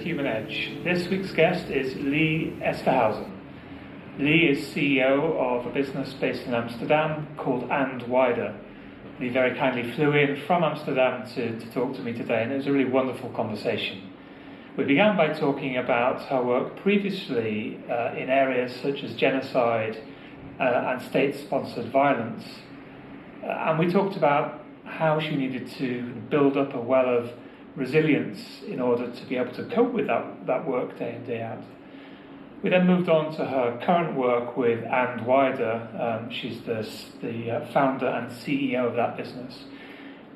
Human Edge. This week's guest is Lea Esterhuizen. Lea is CEO of a business based in Amsterdam called And Wider. Lea very kindly flew in from Amsterdam to talk to me today, and it was a really wonderful conversation. We began by talking about her work previously in areas such as genocide and state-sponsored violence. And we talked about how she needed to build up a well of resilience in order to be able to cope with that work day in, day out. We then moved on to her current work with And Wider. She's the founder and CEO of that business,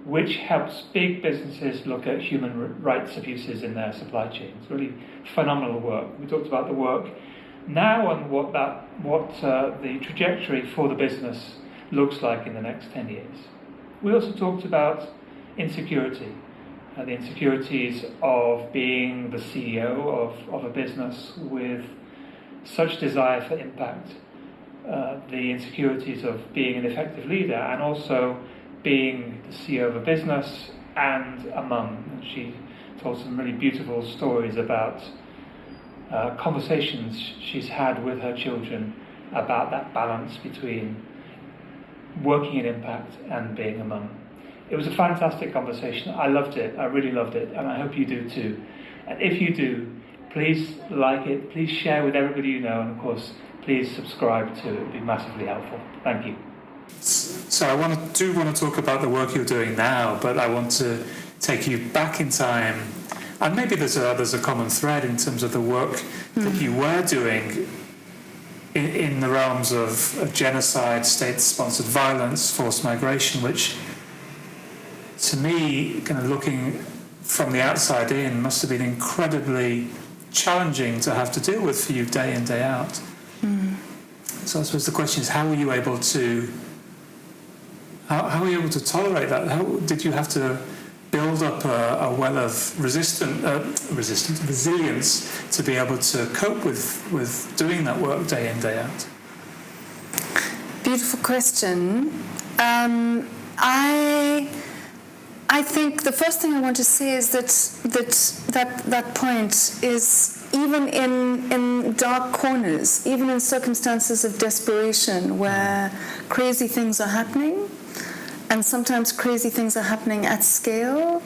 which helps big businesses look at human rights abuses in their supply chains. Really phenomenal work. We talked about the work now and what the trajectory for the business looks like in the next 10 years. We also talked about insecurity, the insecurities of being the CEO of a business with such desire for impact, the insecurities of being an effective leader, and also being the CEO of a business and a mum. And she told some really beautiful stories about conversations she's had with her children about that balance between working in impact and being a mum. It was a fantastic conversation. I loved it. I really loved it, and I hope you do too. And if you do, please like it, please share with everybody you know, and of course, please subscribe too. It would be massively helpful. Thank you. So I do want to talk about the work you're doing now, but I want to take you back in time, and maybe there's a common thread in terms of the work that you were doing in the realms of genocide, state-sponsored violence, forced migration, which to me, kind of looking from the outside in, must have been incredibly challenging to have to deal with for you day in, day out. So I suppose the question is, how were you able to tolerate that? How did you have to build up a well of resilience to be able to cope with doing that work day in, day out? Beautiful question. I think the first thing I want to say is that point is, even in dark corners, even in circumstances of desperation where crazy things are happening, and sometimes crazy things are happening at scale,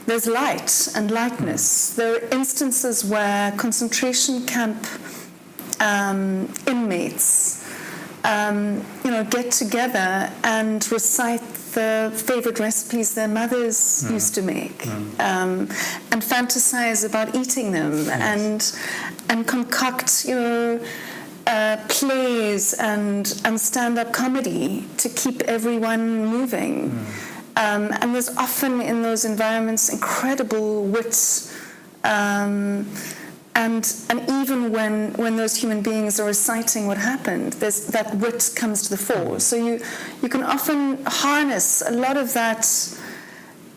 there's light and lightness. There are instances where concentration camp inmates get together and recite the favorite recipes their mothers used to make, and fantasize about eating them, and concoct plays and stand-up comedy to keep everyone moving. And there's often in those environments incredible wit, and even when those human beings are reciting what happened, there's that wit comes to the fore. So you can often harness a lot of that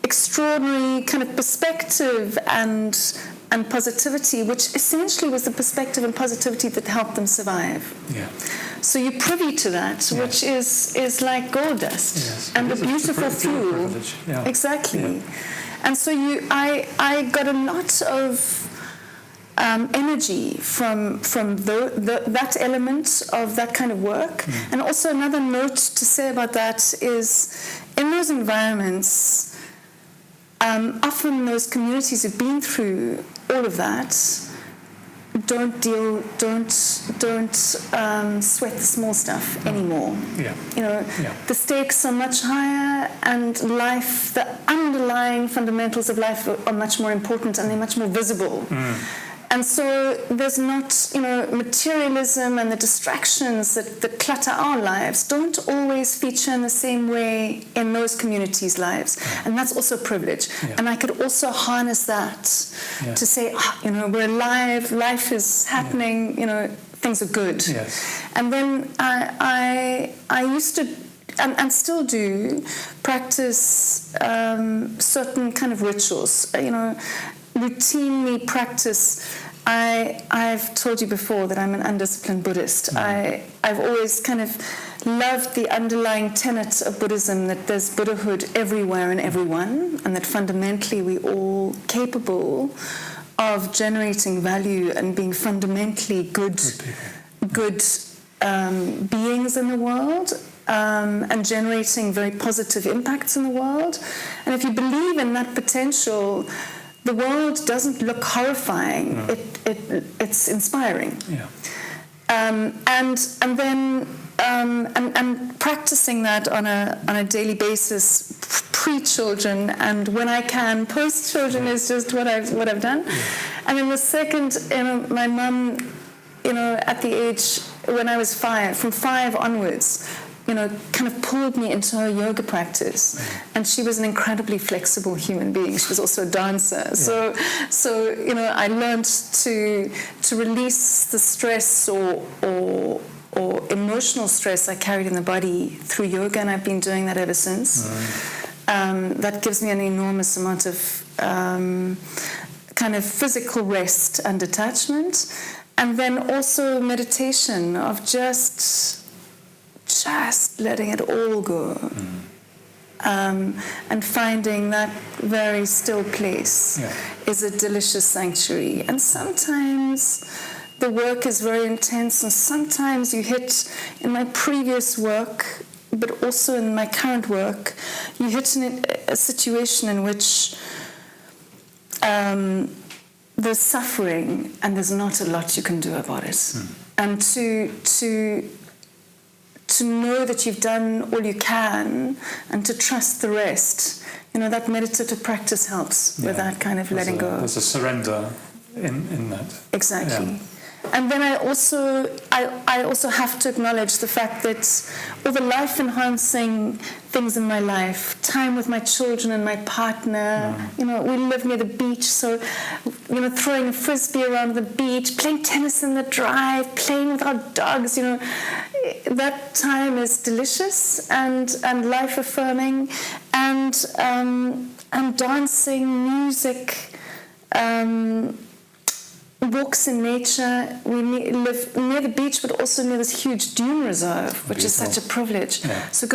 extraordinary kind of perspective and positivity, which essentially was the perspective and positivity that helped them survive. Yeah. So you're privy to that, which is like gold dust, and a beautiful fuel. Yeah. Exactly. Yeah. And so I got a lot of energy from that element of that kind of work. And also another note to say about that is, in those environments, often those communities who've been through all of that don't sweat the small stuff anymore. The stakes are much higher, and life, the underlying fundamentals of life are much more important, and they're much more visible. And so there's not, materialism and the distractions that clutter our lives don't always feature in the same way in those communities' lives. And that's also a privilege. Yeah. And I could also harness that to say, we're alive, life is happening, things are good. Yes. And then I used to, and still do, practice certain kind of rituals, routinely practice. I've told you before that I'm an undisciplined Buddhist. I've always kind of loved the underlying tenet of Buddhism, that there's Buddhahood everywhere and everyone, and that fundamentally we're all capable of generating value and being fundamentally good beings in the world, and generating very positive impacts in the world. And if you believe in that potential, the world doesn't look horrifying. It's inspiring. Yeah. And then practicing that on a daily basis, pre-children, and when I can, post-children is just what I've done. And then the second, my mum, at the age when I was 5, from 5 onwards, kind of pulled me into her yoga practice. And she was an incredibly flexible human being. She was also a dancer. So I learned to release the stress or emotional stress I carried in the body through yoga, and I've been doing that ever since. That gives me an enormous amount of kind of physical rest and detachment. And then also meditation of just letting it all go, and finding that very still place is a delicious sanctuary. And sometimes the work is very intense, and sometimes you hit, in my previous work, but also in my current work, you hit a situation in which there's suffering and there's not a lot you can do about it. And to know that you've done all you can and to trust the rest, that meditative practice helps with that kind of letting go. There's a surrender in that. Exactly. Yeah. And then I also have to acknowledge the fact that all the life-enhancing things in my life, time with my children and my partner, we live near the beach, so, throwing a frisbee around the beach, playing tennis in the drive, playing with our dogs, that time is delicious and life-affirming, and dancing, music, walks in nature. We live near the beach, but also near this huge dune reserve, which is such a privilege. Yeah. So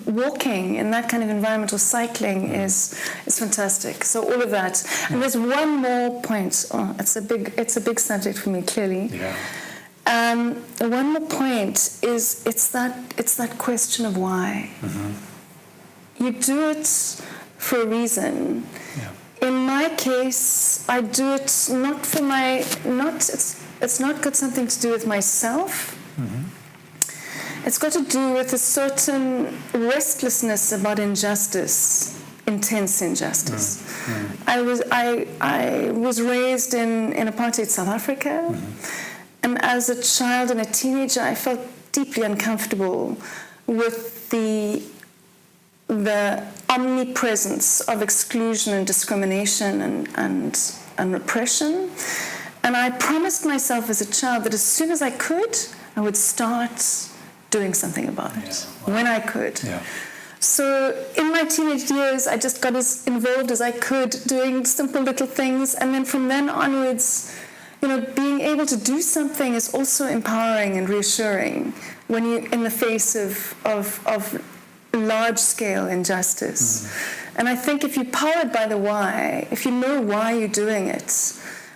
walking in that kind of environmental cycling is fantastic. So all of that. Yeah. And there's one more point. It's a big subject for me, clearly. Yeah. One more point is it's that question of why. You do it for a reason. Yeah. In my case, I do it it's not got something to do with myself. It's got to do with a certain restlessness about injustice, intense injustice. I was raised in apartheid South Africa, and as a child and a teenager, I felt deeply uncomfortable with the omnipresence of exclusion and discrimination and repression. And I promised myself as a child that as soon as I could, I would start doing something about it, when I could. Yeah. So in my teenage years, I just got as involved as I could, doing simple little things. And then from then onwards, being able to do something is also empowering and reassuring when you're in the face of large-scale injustice. And I think if you're powered by the why, if you know why you're doing it,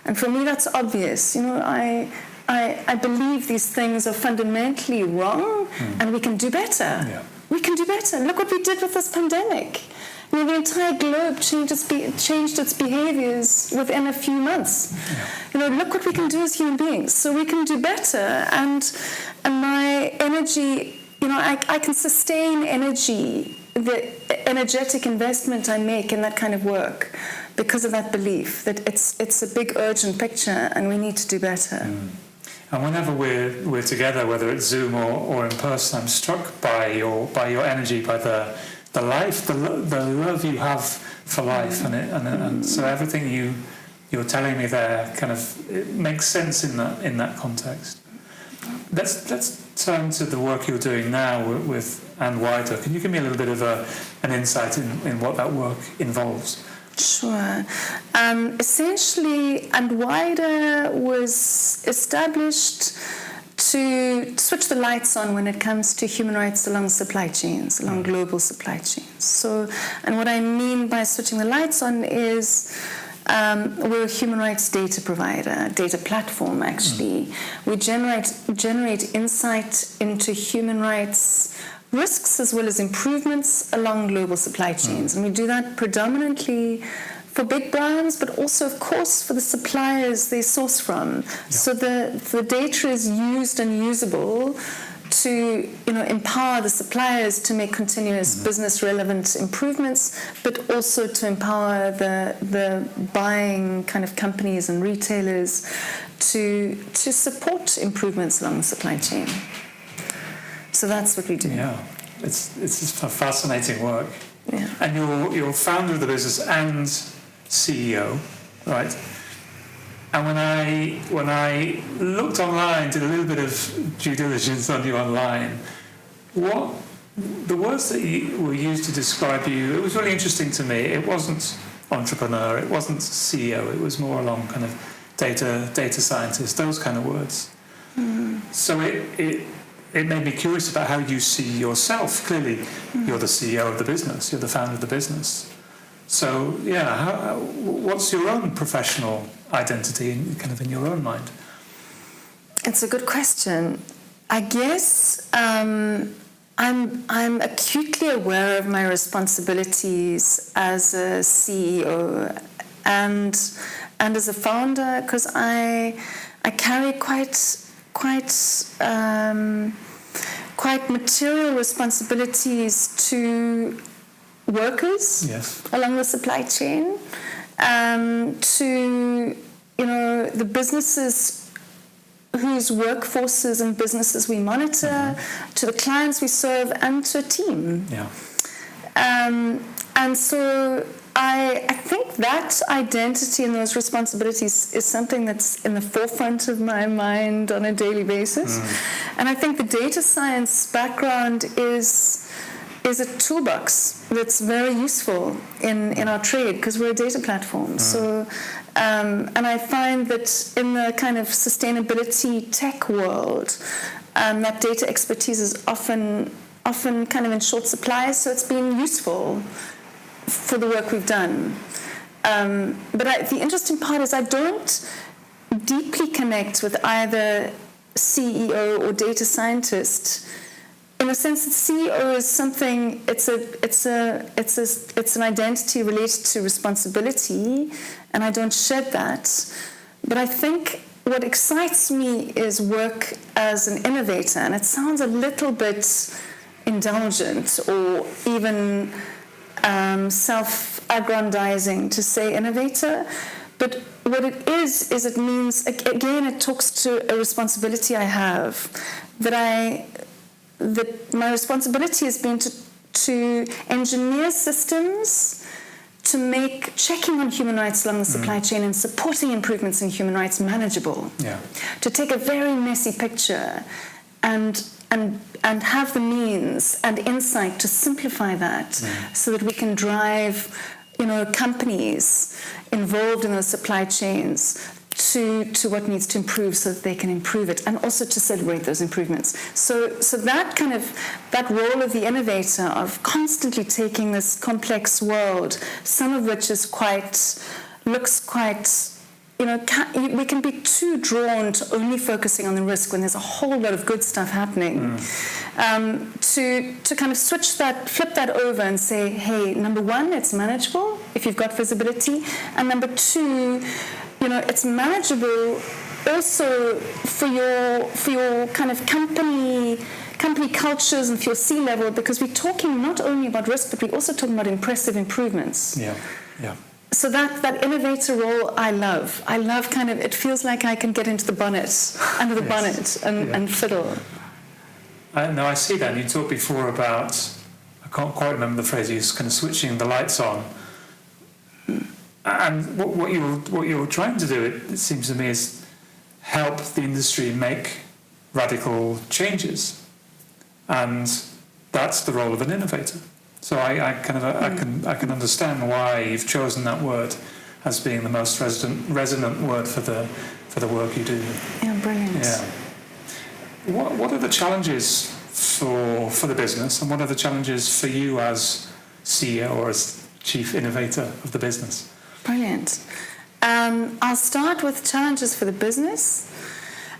and for me that's obvious, I believe these things are fundamentally wrong, and we can do better. Yeah. We can do better. Look what we did with this pandemic. The entire globe changed its behaviors within a few months. Yeah. Look what we can do as human beings. So we can do better, and my energy, I can sustain energy, the energetic investment I make in that kind of work, because of that belief that it's a big urgent picture and we need to do better. And whenever we're together, whether it's Zoom or in person, I'm struck by your energy, by the life, the love you have for life, and so everything you're telling me there kind of it makes sense in that context. Let's turn to the work you're doing now with And Wider. Can you give me a little bit of an insight in what that work involves? Sure. Essentially, And Wider was established to switch the lights on when it comes to human rights along supply chains, along global supply chains. So, and what I mean by switching the lights on is We're a human rights data provider, data platform actually. We generate insight into human rights risks as well as improvements along global supply chains. And we do that predominantly for big brands, but also, of course, for the suppliers they source from. So the data is used and usable to empower the suppliers to make continuous business relevant improvements, but also to empower the buying kind of companies and retailers to support improvements along the supply chain. So that's what we do. Yeah, it's just fascinating work. Yeah. And you're founder of the business and CEO, right? And when I looked online, did a little bit of due diligence on you online, what the words that were used to describe you, it was really interesting to me. It wasn't entrepreneur, it wasn't CEO, it was more along kind of data scientist, those kind of words. So it made me curious about how you see yourself. Clearly, you're the CEO of the business, you're the founder of the business. So, yeah, what's your own professional identity in your own mind? It's a good question. I guess I'm acutely aware of my responsibilities as a CEO and as a founder, because I carry quite material responsibilities to workers along the supply chain, to the businesses whose workforces and businesses we monitor, to the clients we serve, and to a team. And so I think that identity and those responsibilities is something that's in the forefront of my mind on a daily basis. And I think the data science background is a toolbox that's very useful in our trade, because we're a data platform. So, and I find that in the kind of sustainability tech world, that data expertise is often kind of in short supply, so it's been useful for the work we've done. But the interesting part is I don't deeply connect with either CEO or data scientist, in the sense that CEO is something, it's an identity related to responsibility, and I don't shed that. But I think what excites me is work as an innovator, and it sounds a little bit indulgent or even self-aggrandizing to say innovator, but what it is it means, again, it talks to a responsibility I have, that my responsibility has been to engineer systems to make checking on human rights along the supply chain and supporting improvements in human rights manageable. To take a very messy picture and have the means and insight to simplify that, so that we can drive companies involved in those supply chains to what needs to improve, so that they can improve it, and also to celebrate those improvements. So that role of the innovator, of constantly taking this complex world, some of which is looks quite, we can be too drawn to only focusing on the risk when there's a whole lot of good stuff happening. To kind of flip that over and say, hey, number one, it's manageable if you've got visibility, and number two, it's manageable also for your kind of company cultures and for your C-level, because we're talking not only about risk, but we're also talking about impressive improvements. So that innovator role, I love kind of, it feels like I can get into the bonnet, under the bonnet, and fiddle. No, I see that. And you talked before about, I can't quite remember the phrase, you kind of switching the lights on. And what you're trying to do, it seems to me, is help the industry make radical changes, and that's the role of an innovator. So I can understand why you've chosen that word as being the most resonant word for the work you do. Yeah, brilliant. Yeah. What are the challenges for the business, and what are the challenges for you as CEO or as chief innovator of the business? Brilliant. I'll start with challenges for the business.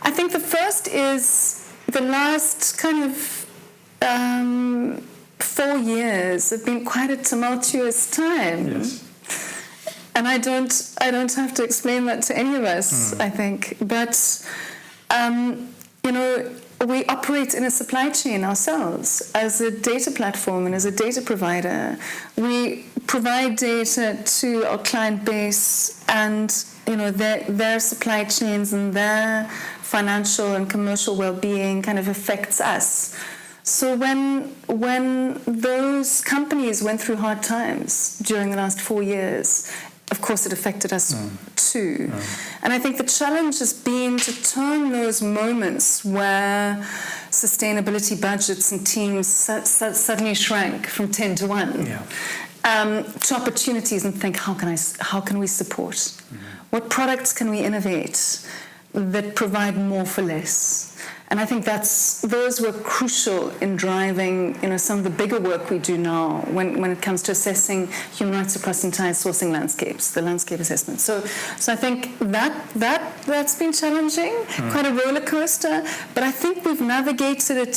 I think the first is the last kind of 4 years have been quite a tumultuous time. Yes. And I don't have to explain that to any of us, I think. But, we operate in a supply chain ourselves as a data platform and as a data provider. We provide data to our client base and, their supply chains and their financial and commercial well-being kind of affects us. So when those companies went through hard times during the last 4 years, of course it affected us too. And I think the challenge has been to turn those moments where sustainability budgets and teams suddenly shrank from 10 to 1 to opportunities and think, how can we support? What products can we innovate that provide more for less? And I think those were crucial in driving, some of the bigger work we do now when it comes to assessing human rights across entire sourcing landscapes, the landscape assessment. So I think that's been challenging, quite a roller coaster, but I think we've navigated it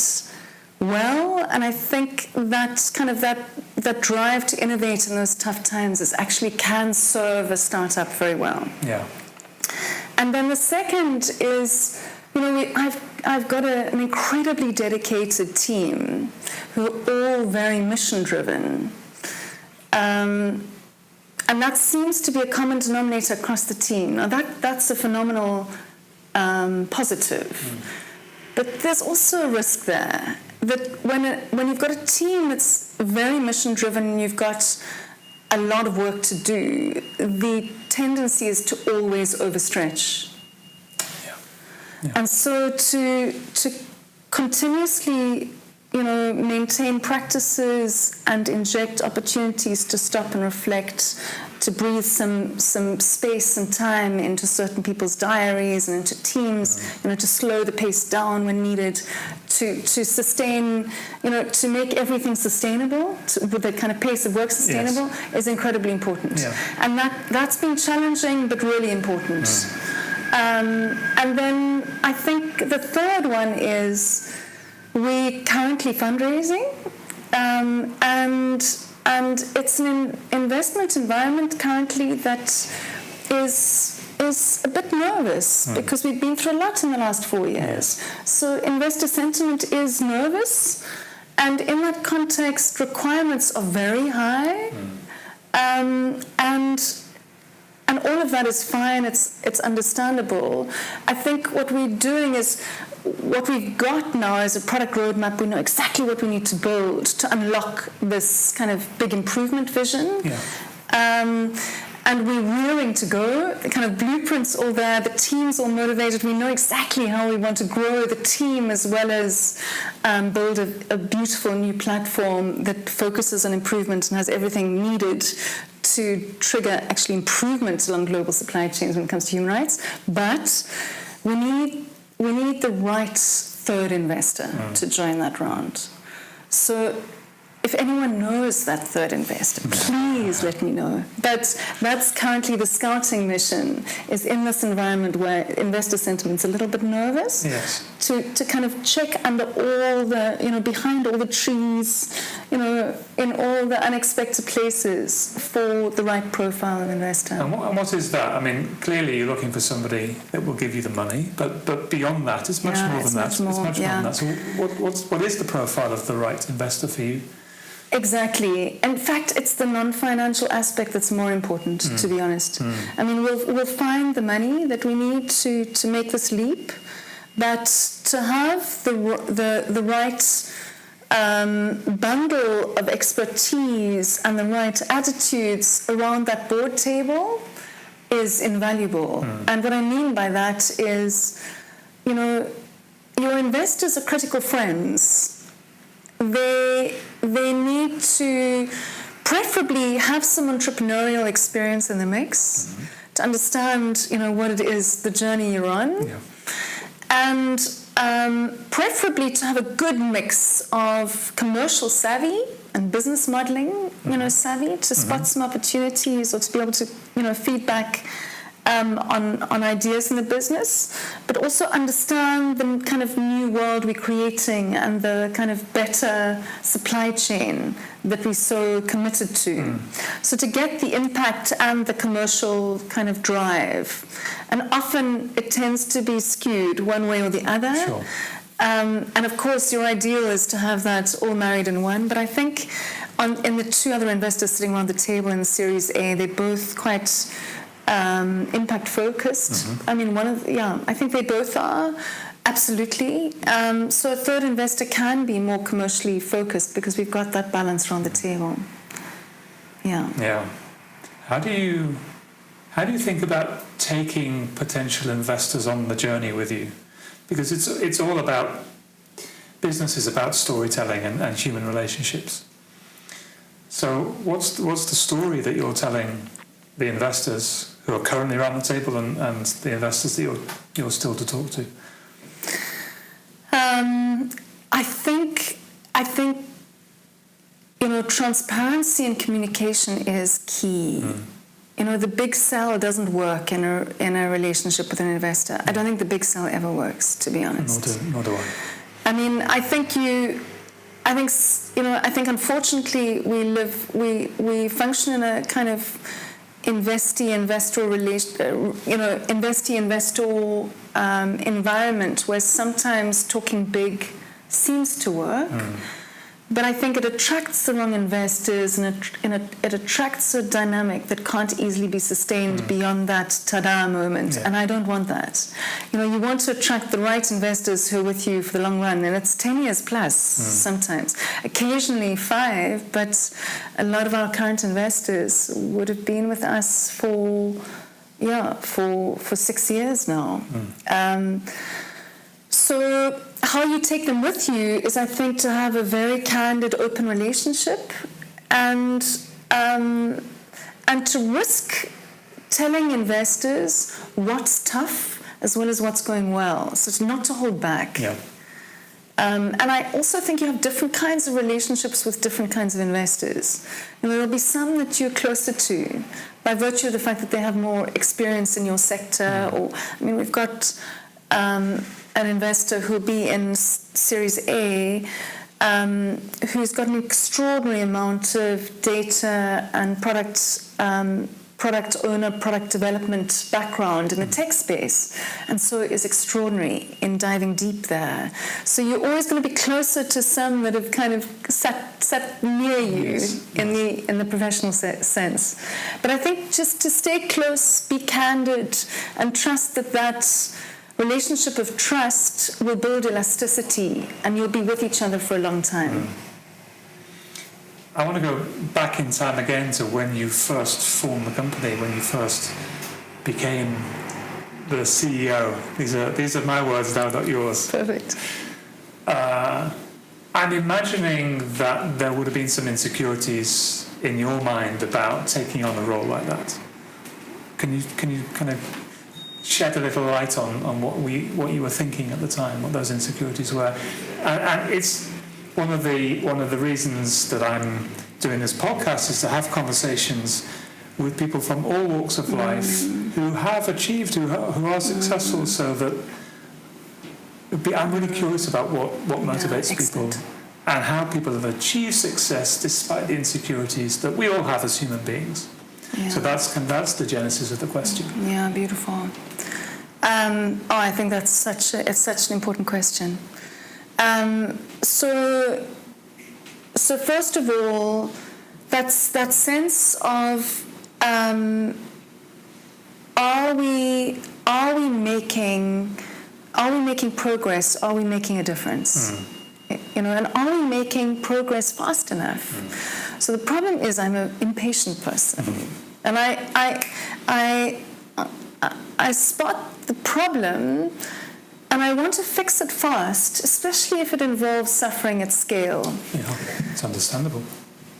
well, and I think that kind of that drive to innovate in those tough times actually can serve a startup very well. Yeah. And then the second is, I've got an incredibly dedicated team who are all very mission-driven. And that seems to be a common denominator across the team. Now, that's a phenomenal positive. But there's also a risk there that when you've got a team that's very mission-driven and you've got a lot of work to do, the tendency is to always overstretch. Yeah. And so to continuously, maintain practices and inject opportunities to stop and reflect, to breathe some space and time into certain people's diaries and into teams, to slow the pace down when needed, to sustain, to make everything sustainable, with the kind of pace of work sustainable, is incredibly important. Yeah. And that's been challenging but really important. And then I think the third one is we're currently fundraising, and it's an investment environment currently that is a bit nervous because we've been through a lot in the last 4 years. So investor sentiment is nervous, and in that context, requirements are very high, and all of that is fine, it's understandable. I think what we're doing is, what we've got now is a product roadmap. We know exactly what we need to build to unlock this kind of big improvement vision. Yeah. And we're willing to go. The kind of blueprint's all there. The team's all motivated. We know exactly how we want to grow the team, as well as build a beautiful new platform that focuses on improvement and has everything needed to trigger actually improvements along global supply chains when it comes to human rights. But we need the right third investor to join that round. So if anyone knows that third investor, please let me know. But that's currently the scouting mission, is in this environment where investor sentiment's a little bit nervous, to kind of check under all the, behind all the trees, in all the unexpected places for the right profile of investor. And what is that? I mean, clearly you're looking for somebody that will give you the money, but beyond that, it's much more than that. It's much more than that. So what is the profile of the right investor for you? Exactly. In fact, it's the non-financial aspect that's more important, to be honest. I mean, we'll find the money that we need to make this leap, but to have the right bundle of expertise and the right attitudes around that board table is invaluable. And what I mean by that is, your investors are critical friends. They need to preferably have some entrepreneurial experience in the mix to understand, what it is, the journey you're on, and preferably to have a good mix of commercial savvy and business modeling, savvy, to spot some opportunities or to be able to, feedback on ideas in the business, but also understand the kind of new world we're creating and the kind of better supply chain that we're so committed to. So to get the impact and the commercial kind of drive. And often it tends to be skewed one way or the other. Sure. And of course, your ideal is to have that all married in one. But I think in the two other investors sitting around the table in Series A, they're both quite impact focused. I mean, I think they both are. Absolutely. So a third investor can be more commercially focused because we've got that balance around the table. Yeah. Yeah. How do you think about taking potential investors on the journey with you? Because it's all about, business is about storytelling and human relationships. So what's the story that you're telling the investors who are currently around the table and the investors that you're still to talk to? I think transparency and communication is key. The big sell doesn't work in a relationship with an investor. I don't think the big sell ever works, to be honest. Nor do I. I mean, I think unfortunately we function in a kind of investee-investor environment where sometimes talking big seems to work. But I think it attracts the wrong investors, and it attracts a dynamic that can't easily be sustained beyond that ta-da moment. Yeah. And I don't want that. You want to attract the right investors who are with you for the long run, and it's 10 years plus sometimes. Occasionally 5, but a lot of our current investors would have been with us for 6 years now. So how you take them with you is, I think, to have a very candid, open relationship, and to risk telling investors what's tough as well as what's going well. So it's not to hold back. Yeah. And I also think you have different kinds of relationships with different kinds of investors. There will be some that you're closer to by virtue of the fact that they have more experience in your sector. We've got an investor who'll be in Series A, who's got an extraordinary amount of data and product owner, product development background in the tech space, and so is extraordinary in diving deep there. So you're always going to be closer to some that have kind of sat near you in the professional sense. But I think just to stay close, be candid, and trust that relationship of trust will build elasticity, and you'll be with each other for a long time. I want to go back in time again to when you first formed the company, when you first became the CEO. These are my words now, not yours. Perfect. I'm imagining that there would have been some insecurities in your mind about taking on a role like that. Can you kind of shed a little light on what you were thinking at the time, what those insecurities were? And it's one of the reasons that I'm doing this podcast is to have conversations with people from all walks of life who have achieved, who are successful, so that I'm really curious about what motivates people and how people have achieved success despite the insecurities that we all have as human beings. Yeah. So that's the genesis of the question. Yeah, beautiful. I think it's such an important question. So first of all, that's that sense of are we making progress? Are we making a difference? And are we making progress fast enough? So the problem is, I'm an impatient person, and I spot the problem, and I want to fix it fast, especially if it involves suffering at scale. Yeah, it's understandable.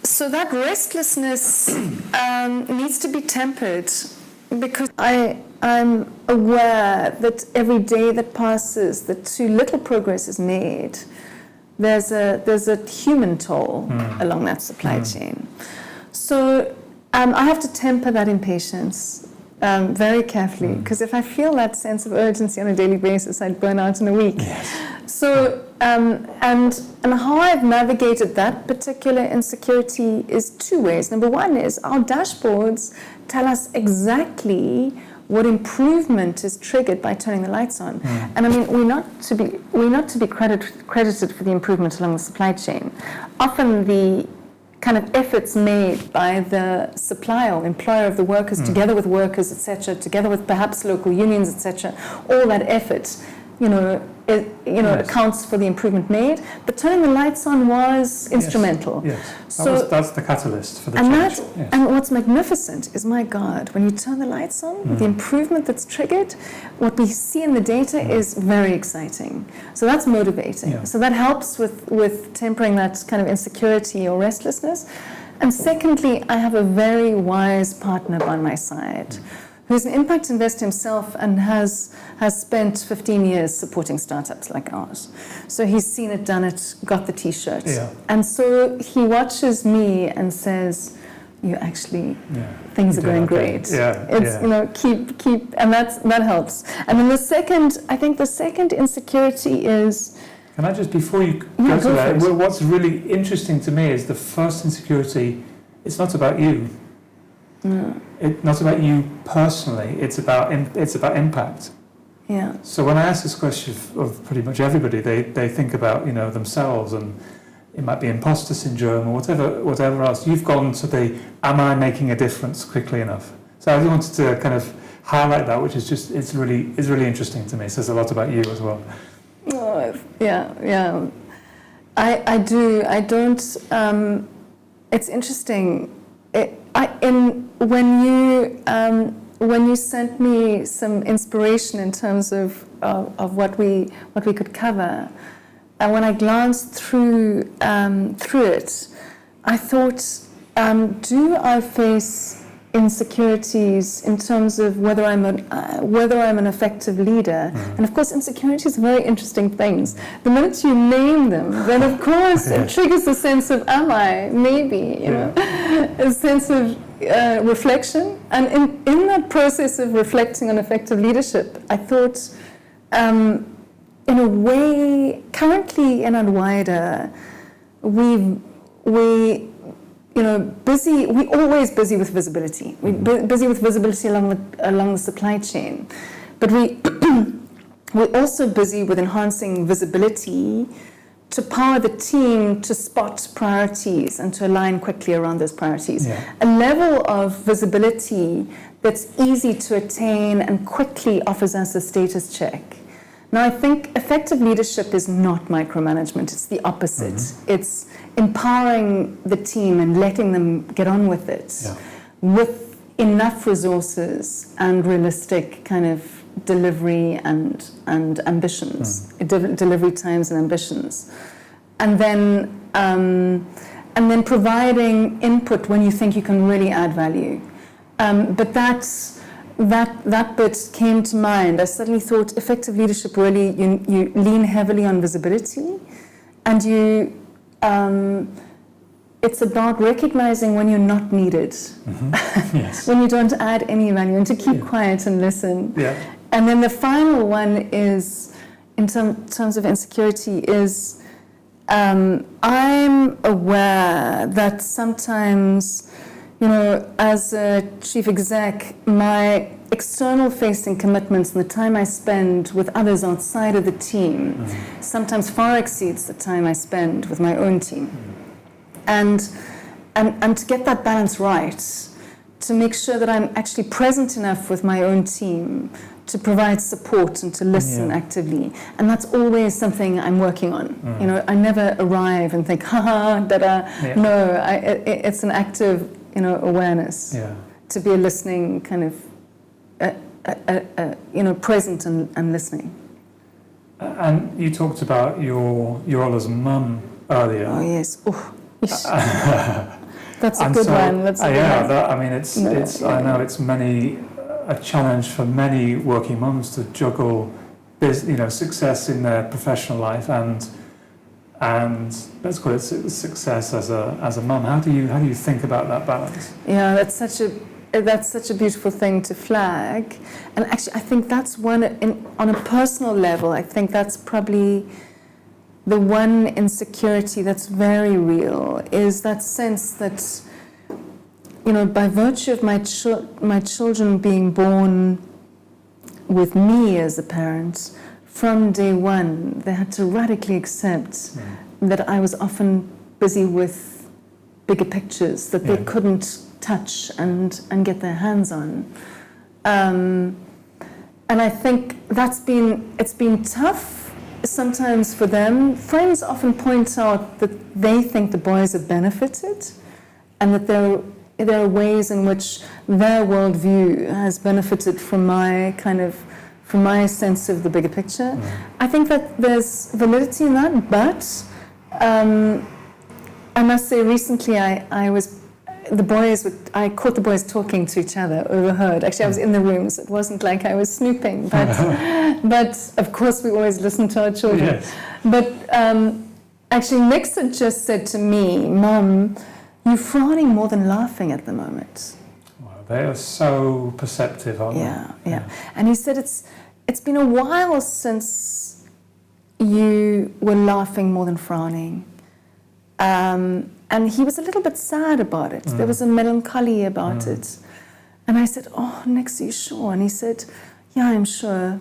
So that restlessness needs to be tempered, because I'm aware that every day that passes, that too little progress is made, there's a human toll along that supply chain. So I have to temper that impatience. very carefully, because if I feel that sense of urgency on a daily basis, I'd burn out in a week. Yes. So, and how I've navigated that particular insecurity is two ways. Number one is our dashboards tell us exactly what improvement is triggered by turning the lights on. And I mean, we're not to be credited for the improvement along the supply chain. Often the kind of efforts made by the supplier or employer of the workers, together with workers, etc., together with perhaps local unions, etc., all that effort, accounts for the improvement made. But turning the lights on was instrumental. Yes. So that's the catalyst for the change. And what's magnificent is, my God, when you turn the lights on, the improvement that's triggered, what we see in the data is very exciting. So that's motivating. Yeah. So that helps with tempering that kind of insecurity or restlessness. And secondly, I have a very wise partner by my side, who's an impact investor himself and has spent 15 years supporting startups like ours. So he's seen it, done it, got the T-shirt. Yeah. And so he watches me and says, you actually, things are going great. Yeah. It's, keep, and that helps. And then the second insecurity is... Can I just, before you go to that, what's really interesting to me is the first insecurity, it's not about you. It's not about you personally. It's about impact. Yeah. So when I ask this question of pretty much everybody, they think about themselves, and it might be imposter syndrome or whatever else. You've gone to the am I making a difference quickly enough? So I wanted to kind of highlight that, which is just it's really interesting to me. It says a lot about you as well. Oh, yeah. I do. I don't. It's interesting. When you sent me some inspiration in terms of what we could cover, and when I glanced through it, I thought, do I face insecurities in terms of whether I'm an effective leader? And of course, insecurities are very interesting things. The minute you name them, then of course it triggers a sense of am I? Maybe, a sense of reflection. And in that process of reflecting on effective leadership, I thought, in a way, currently in Adwider, we're always busy with visibility. We're busy with visibility along the supply chain, but we're also busy with enhancing visibility to power the team to spot priorities and to align quickly around those priorities. Yeah. A level of visibility that's easy to attain and quickly offers us a status check. Now, I think effective leadership is not micromanagement. It's the opposite. It's empowering the team and letting them get on with it with enough resources and realistic kind of delivery and ambitions, delivery times and ambitions, and then providing input when you think you can really add value. But that bit came to mind. I suddenly thought effective leadership really, you lean heavily on visibility, and it's about recognizing when you're not needed, when you don't add any value, and to keep quiet and listen. Yeah. And then the final one is, in terms of insecurity, is I'm aware that sometimes, as a chief exec, my external facing commitments and the time I spend with others outside of the team sometimes far exceeds the time I spend with my own team. And to get that balance right, to make sure that I'm actually present enough with my own team to provide support and to listen actively. And that's always something I'm working on. I never arrive and think, da-da. No, it's an active, awareness. To be a listening kind of, present and listening. And you talked about your role as a mum earlier. Oh, yes. Oh, that's a good one. That's a good one. I know it's a challenge for many working mums to juggle, success in their professional life and let's call it success as a mum. How do you think about that balance? Yeah, that's such a that's such a beautiful thing to flag. And actually, I think that's one, on a personal level, I think that's probably the one insecurity that's very real, is that sense that, by virtue of my children being born with me as a parent, from day one, they had to radically accept that I was often busy with bigger pictures that they couldn't touch and get their hands on. And I think it's been tough sometimes for them. Friends often point out that they think the boys have benefited, and that there are ways in which their worldview has benefited from my sense of the bigger picture. I think that there's validity in that, but I must say recently I caught the boys talking to each other, overheard. Actually, I was in the room, so it wasn't like I was snooping, but of course we always listen to our children. Yes. But actually Nix had just said to me, Mum, you're frowning more than laughing at the moment. Wow, they are so perceptive, aren't they? Yeah. And he said it's been a while since you were laughing more than frowning. And he was a little bit sad about it. There was a melancholy about it. And I said, oh, Nix, are you sure? And he said, yeah, I'm sure.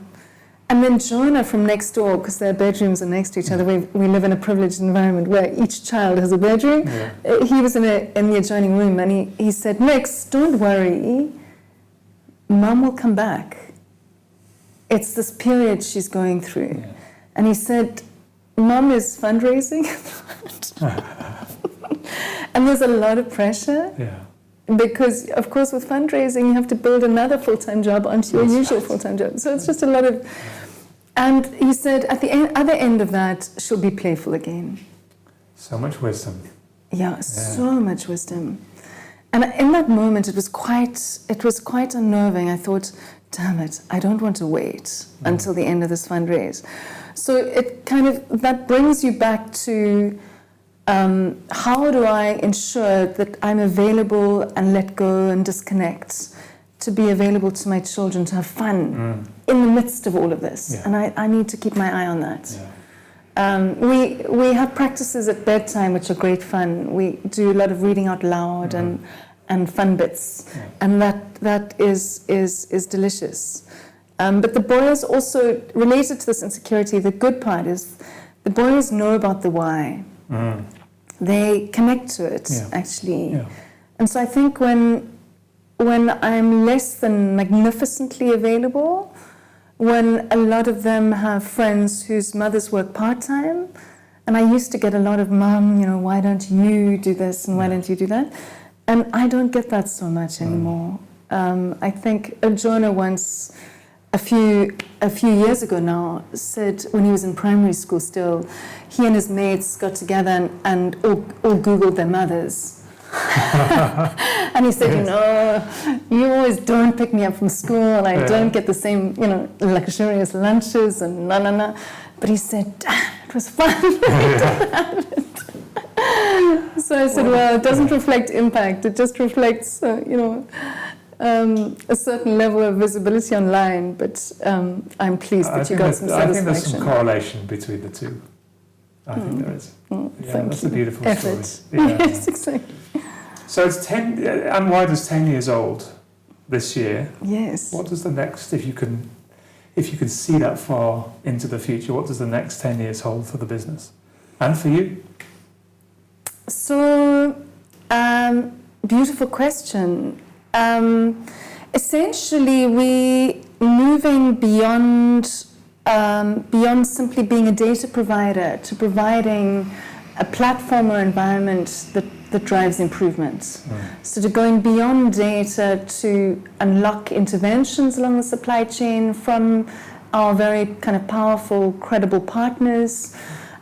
And then Jonah from next door, because their bedrooms are next to each other, we live in a privileged environment where each child has a bedroom. Yeah. He was in the adjoining room, and he said, Nix, don't worry, Mum will come back. It's this period she's going through. Yeah. And he said, Mum is fundraising at the moment. And there's a lot of pressure. Yeah. Because, of course, with fundraising, you have to build another full-time job onto your usual full-time job. So it's just a lot of... And he said, at the other end of that, she'll be playful again. So much wisdom. Yeah, so much wisdom. And in that moment, it was quite unnerving. I thought, damn it, I don't want to wait until the end of this fundraise. So it that brings you back to... how do I ensure that I'm available and let go and disconnect, to be available to my children, to have fun in the midst of all of this? Yeah. And I need to keep my eye on that. Yeah. We have practices at bedtime which are great fun. We do a lot of reading out loud and fun bits, and that is delicious. But the boys also, related to this insecurity, the good part is the boys know about the why. They connect to it, actually. Yeah. And so I think when I'm less than magnificently available, when a lot of them have friends whose mothers work part-time, and I used to get a lot of, Mum, why don't you do this and why don't you do that? And I don't get that so much anymore. I think Jonah once, a few years ago now, said when he was in primary school still, he and his mates got together and all Googled their mothers. And he said, you always don't pick me up from school, and I don't get the same, luxurious lunches and na. But he said, it was fun. So I said, well, it doesn't reflect impact. It just reflects, a certain level of visibility online, but I'm pleased that you got some satisfaction. I think there's some correlation between the two. I think there is. That's a beautiful effort. Story. Yeah. Yes, exactly. So it's 10, and Wider's 10 years old this year. Yes. What does the next, if you can see that far into the future, what does the next 10 years hold for the business and for you? So, beautiful question. Essentially, we moving beyond simply being a data provider to providing a platform or environment that drives improvement. So to going beyond data to unlock interventions along the supply chain from our very kind of powerful, credible partners,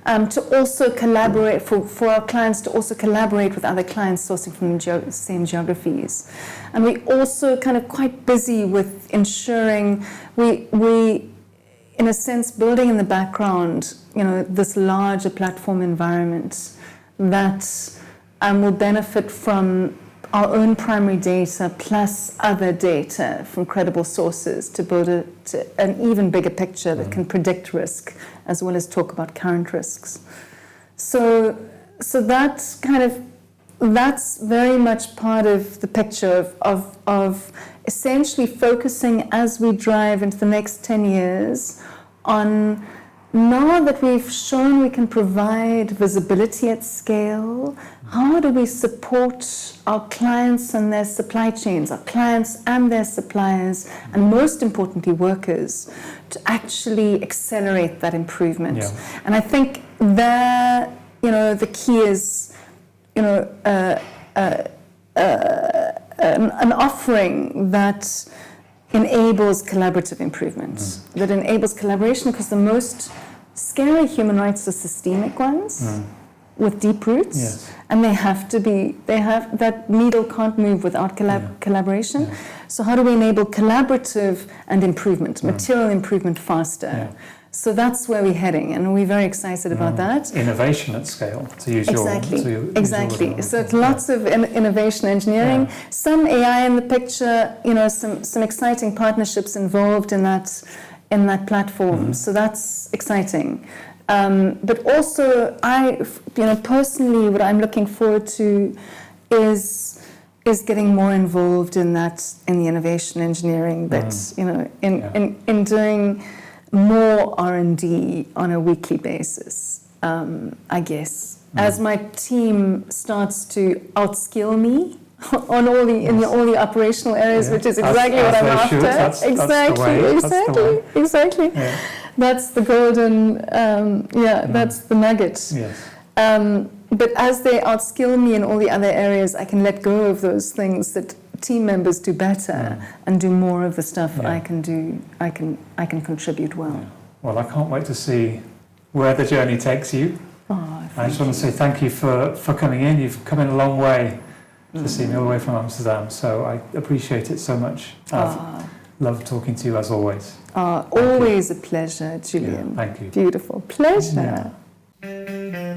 to also collaborate, for our clients to also collaborate with other clients sourcing from the same geographies. And we also kind of quite busy with ensuring we in a sense, building in the background, this larger platform environment that will benefit from our own primary data plus other data from credible sources to build an even bigger picture that can predict risk as well as talk about current risks. So that's that's very much part of the picture of essentially focusing as we drive into the next 10 years on, now that we've shown we can provide visibility at scale, how do we support our clients and their supply chains, our clients and their suppliers, and most importantly workers, to actually accelerate that improvement. Yeah. And I think there, the key is, an offering that enables collaborative improvement, that enables collaboration, because the most scary human rights are systemic ones with deep roots, and that needle can't move without collaboration. Yeah. So how do we enable collaborative and improvement, material improvement faster? Yeah. So that's where we're heading, and we're very excited about that. Innovation at scale, to use your Exactly. So it's lots of innovation engineering, some AI in the picture, some exciting partnerships involved in that platform. So that's exciting. But also, personally, what I'm looking forward to is getting more involved in the innovation engineering bit. In doing more R&D on a weekly basis, I guess. As my team starts to outskill me on all the operational areas, which is exactly what I'm after. That's Exactly. Yeah. That's the golden, that's the nugget. Yes. But as they outskill me in all the other areas, I can let go of those things that team members do better and do more of the stuff I can do. I can contribute well. Yeah. Well, I can't wait to see where the journey takes you. I just want to say thank you for coming in. You've come in a long way to see me all the way from Amsterdam, so I appreciate it so much. I've loved talking to you as always. Always a pleasure, Julian. Yeah, thank you. Beautiful. Pleasure. Yeah.